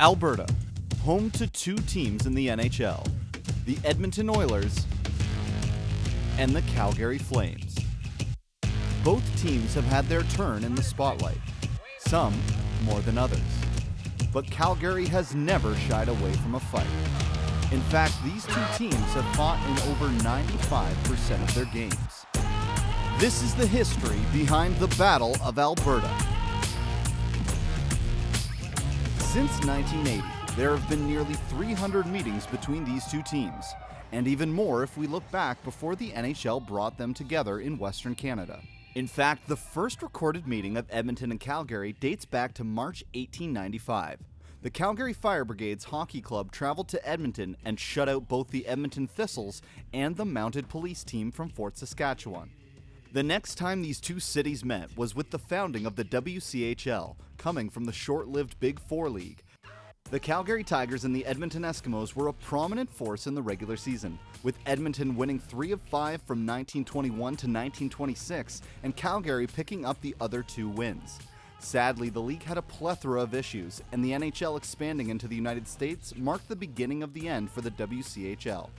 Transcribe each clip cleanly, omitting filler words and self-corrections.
Alberta, home to two teams in the NHL, the Edmonton Oilers and the Calgary Flames. Both teams have had their turn in the spotlight, some more than others. But Calgary has never shied away from a fight. In fact, these two teams have fought in over 95% of their games. This is the history behind the Battle of Alberta. Since 1980, there have been nearly 300 meetings between these two teams, and even more if we look back before the NHL brought them together in Western Canada. In fact, the first recorded meeting of Edmonton and Calgary dates back to March 1895. The Calgary Fire Brigade's hockey club traveled to Edmonton and shut out both the Edmonton Thistles and the Mounted Police team from Fort Saskatchewan. The next time these two cities met was with the founding of the WCHL, coming from the short-lived Big Four League. The Calgary Tigers and the Edmonton Eskimos were a prominent force in the regular season, with Edmonton winning 3 of 5 from 1921 to 1926, and Calgary picking up the other 2 wins. Sadly, the league had a plethora of issues, and the NHL expanding into the United States marked the beginning of the end for the WCHL.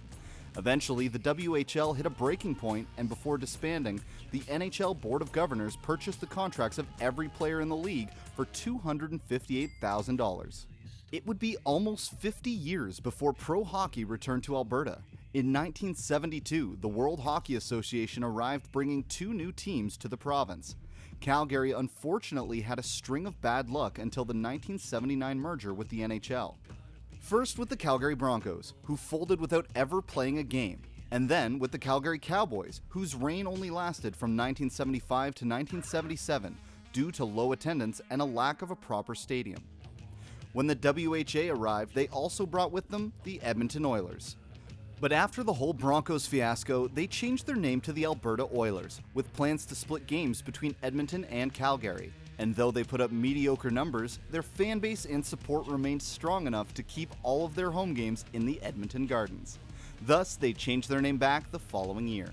Eventually, the WHL hit a breaking point, and before disbanding, the NHL Board of Governors purchased the contracts of every player in the league for $258,000. It would be almost 50 years before pro hockey returned to Alberta. In 1972, the World Hockey Association arrived bringing 2 new teams to the province. Calgary unfortunately had a string of bad luck until the 1979 merger with the NHL. First with the Calgary Broncos, who folded without ever playing a game, and then with the Calgary Cowboys, whose reign only lasted from 1975 to 1977 due to low attendance and a lack of a proper stadium. When the WHA arrived, they also brought with them the Edmonton Oilers. But after the whole Broncos fiasco, they changed their name to the Alberta Oilers, with plans to split games between Edmonton and Calgary. And though they put up mediocre numbers, their fan base and support remained strong enough to keep all of their home games in the Edmonton Gardens. Thus, they changed their name back the following year.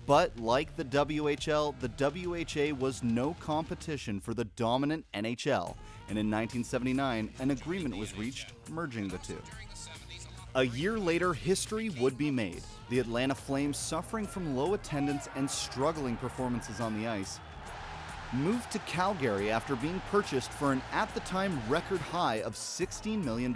But like the WHL, the WHA was no competition for the dominant NHL, and in 1979, an agreement was reached merging the two. A year later, history would be made. The Atlanta Flames, suffering from low attendance and struggling performances on the ice, moved to Calgary after being purchased for an at-the-time record high of $16 million.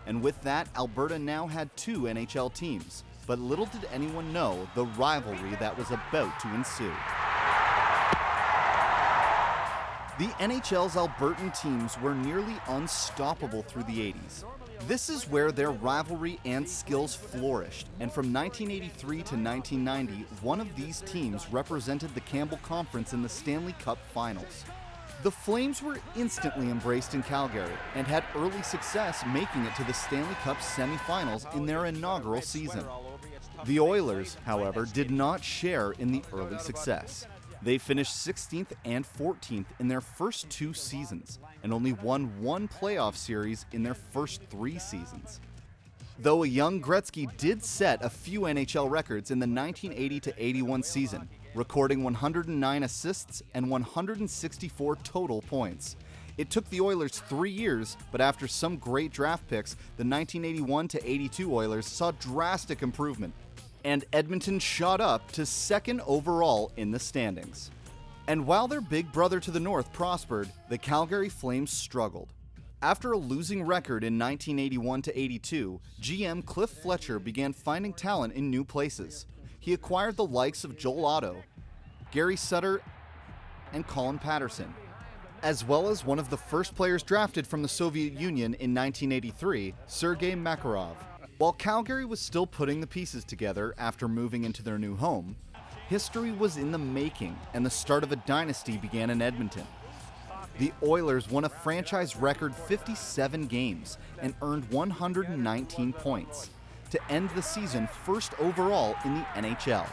And with that, Alberta now had 2 NHL teams. But little did anyone know the rivalry that was about to ensue. The NHL's Albertan teams were nearly unstoppable through the 80s. This is where their rivalry and skills flourished, and from 1983 to 1990, one of these teams represented the Campbell Conference in the Stanley Cup Finals. The Flames were instantly embraced in Calgary and had early success making it to the Stanley Cup semifinals in their inaugural season. The Oilers, however, did not share in the early success. They finished 16th and 14th in their first 2 seasons and only won 1 playoff series in their first 3 seasons. Though a young Gretzky did set a few NHL records in the 1980-81 season, recording 109 assists and 164 total points. It took the Oilers 3 years, but after some great draft picks, the 1981-82 Oilers saw drastic improvement, and Edmonton shot up to 2nd overall in the standings. And while their big brother to the north prospered, the Calgary Flames struggled. After a losing record in 1981-82, GM Cliff Fletcher began finding talent in new places. He acquired the likes of Joel Otto, Gary Sutter, and Colin Patterson, as well as one of the first players drafted from the Soviet Union in 1983, Sergei Makarov. While Calgary was still putting the pieces together after moving into their new home, history was in the making, and the start of a dynasty began in Edmonton. The Oilers won a franchise record 57 games and earned 119 points to end the season 1st overall in the NHL.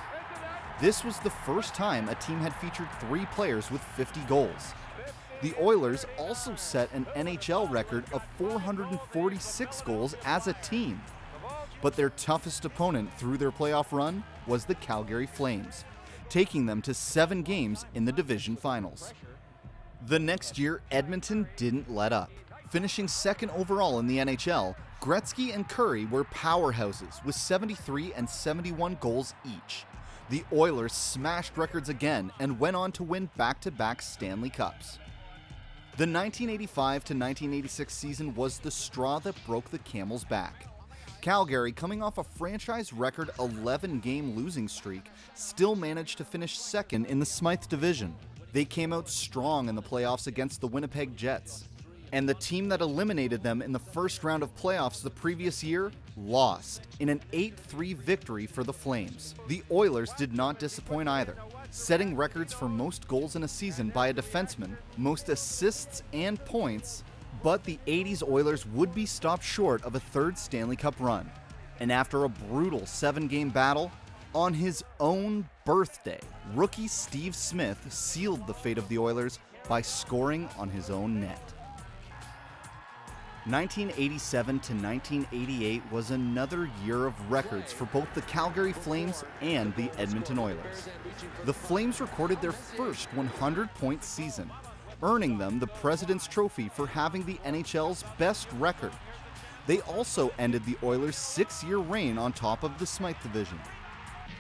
This was the first time a team had featured 3 players with 50 goals. The Oilers also set an NHL record of 446 goals as a team. But their toughest opponent through their playoff run was the Calgary Flames, taking them to 7 games in the division finals. The next year, Edmonton didn't let up. Finishing second overall in the NHL, Gretzky and Curry were powerhouses with 73 and 71 goals each. The Oilers smashed records again and went on to win back-to-back Stanley Cups. The 1985 to 1986 season was the straw that broke the camel's back. Calgary, coming off a franchise record 11-game losing streak, still managed to finish second in the Smythe division. They came out strong in the playoffs against the Winnipeg Jets. And the team that eliminated them in the first round of playoffs the previous year lost in an 8-3 victory for the Flames. The Oilers did not disappoint either, setting records for most goals in a season by a defenseman, most assists and points, but the 80s Oilers would be stopped short of a third Stanley Cup run. And after a brutal 7-game battle, on his own birthday, rookie Steve Smith sealed the fate of the Oilers by scoring on his own net. 1987 to 1988 was another year of records for both the Calgary Flames and the Edmonton Oilers. The Flames recorded their first 100-point season, earning them the President's Trophy for having the NHL's best record. They also ended the Oilers' 6-year reign on top of the Smythe division.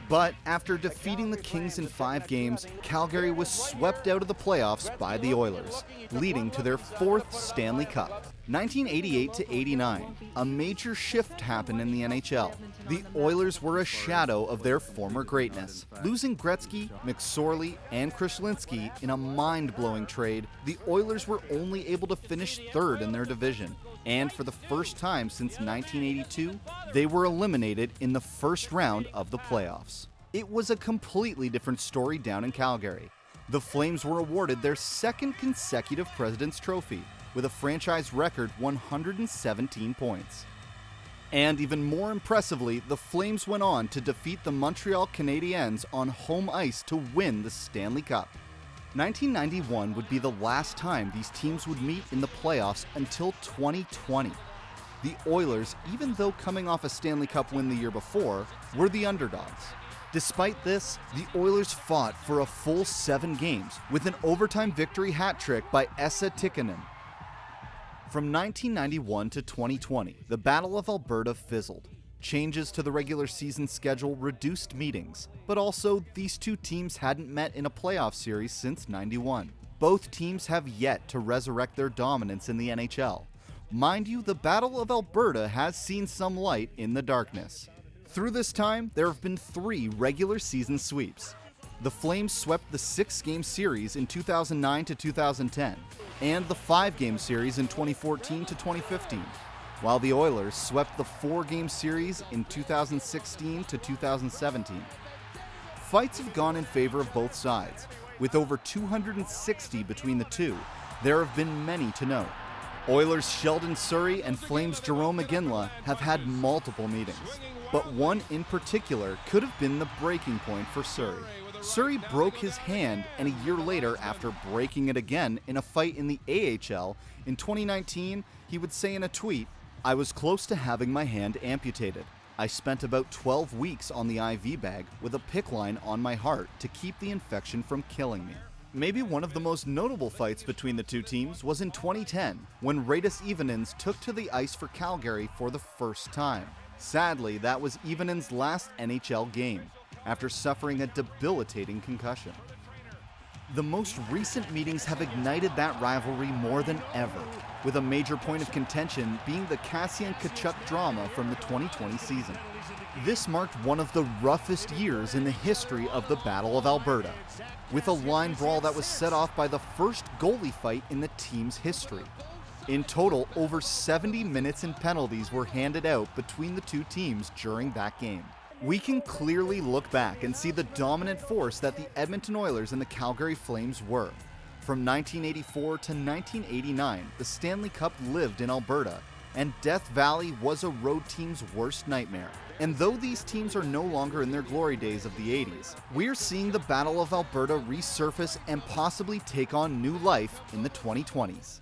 But after defeating the Kings in 5 games, Calgary was swept out of the playoffs by the Oilers, leading to their 4th Stanley Cup. 1988 to 89, a major shift happened in the NHL. The Oilers were a shadow of their former greatness. Losing Gretzky, McSorley, and Krishlinski in a mind-blowing trade, the Oilers were only able to finish 3rd in their division. And for the first time since 1982, they were eliminated in the first round of the playoffs. It was a completely different story down in Calgary. The Flames were awarded their 2nd consecutive President's Trophy, with a franchise record 117 points. And even more impressively, the Flames went on to defeat the Montreal Canadiens on home ice to win the Stanley Cup. 1991 would be the last time these teams would meet in the playoffs until 2020. The Oilers, even though coming off a Stanley Cup win the year before, were the underdogs. Despite this, the Oilers fought for a full 7 games with an overtime victory hat trick by Esa Tikkanen. From 1991 to 2020, the Battle of Alberta fizzled. Changes to the regular season schedule reduced meetings, but also these two teams hadn't met in a playoff series since '91. Both teams have yet to resurrect their dominance in the NHL. Mind you, the Battle of Alberta has seen some light in the darkness. Through this time, there have been 3 regular season sweeps. The Flames swept the 6-game series in 2009 to 2010, and the 5-game series in 2014 to 2015, while the Oilers swept the 4-game series in 2016 to 2017. Fights have gone in favor of both sides. With over 260 between the two, there have been many to note. Oilers' Sheldon Surrey and Flames' Jerome McGinley have had multiple meetings, but one in particular could have been the breaking point for Surrey. Surrey broke his hand, and a year later, after breaking it again in a fight in the AHL, in 2019, he would say in a tweet, "I was close to having my hand amputated. I spent about 12 weeks on the IV bag with a PICC line on my heart to keep the infection from killing me." Maybe one of the most notable fights between the two teams was in 2010, when Raidus Evenins took to the ice for Calgary for the first time. Sadly, that was Evenins' last NHL game, after suffering a debilitating concussion. The most recent meetings have ignited that rivalry more than ever, with a major point of contention being the Kassian Tkachuk drama from the 2020 season. This marked one of the roughest years in the history of the Battle of Alberta, with a line brawl that was set off by the first goalie fight in the team's history. In total, over 70 minutes and penalties were handed out between the two teams during that game. We can clearly look back and see the dominant force that the Edmonton Oilers and the Calgary Flames were. From 1984 to 1989, the Stanley Cup lived in Alberta, and Death Valley was a road team's worst nightmare. And though these teams are no longer in their glory days of the 80s, we're seeing the Battle of Alberta resurface and possibly take on new life in the 2020s.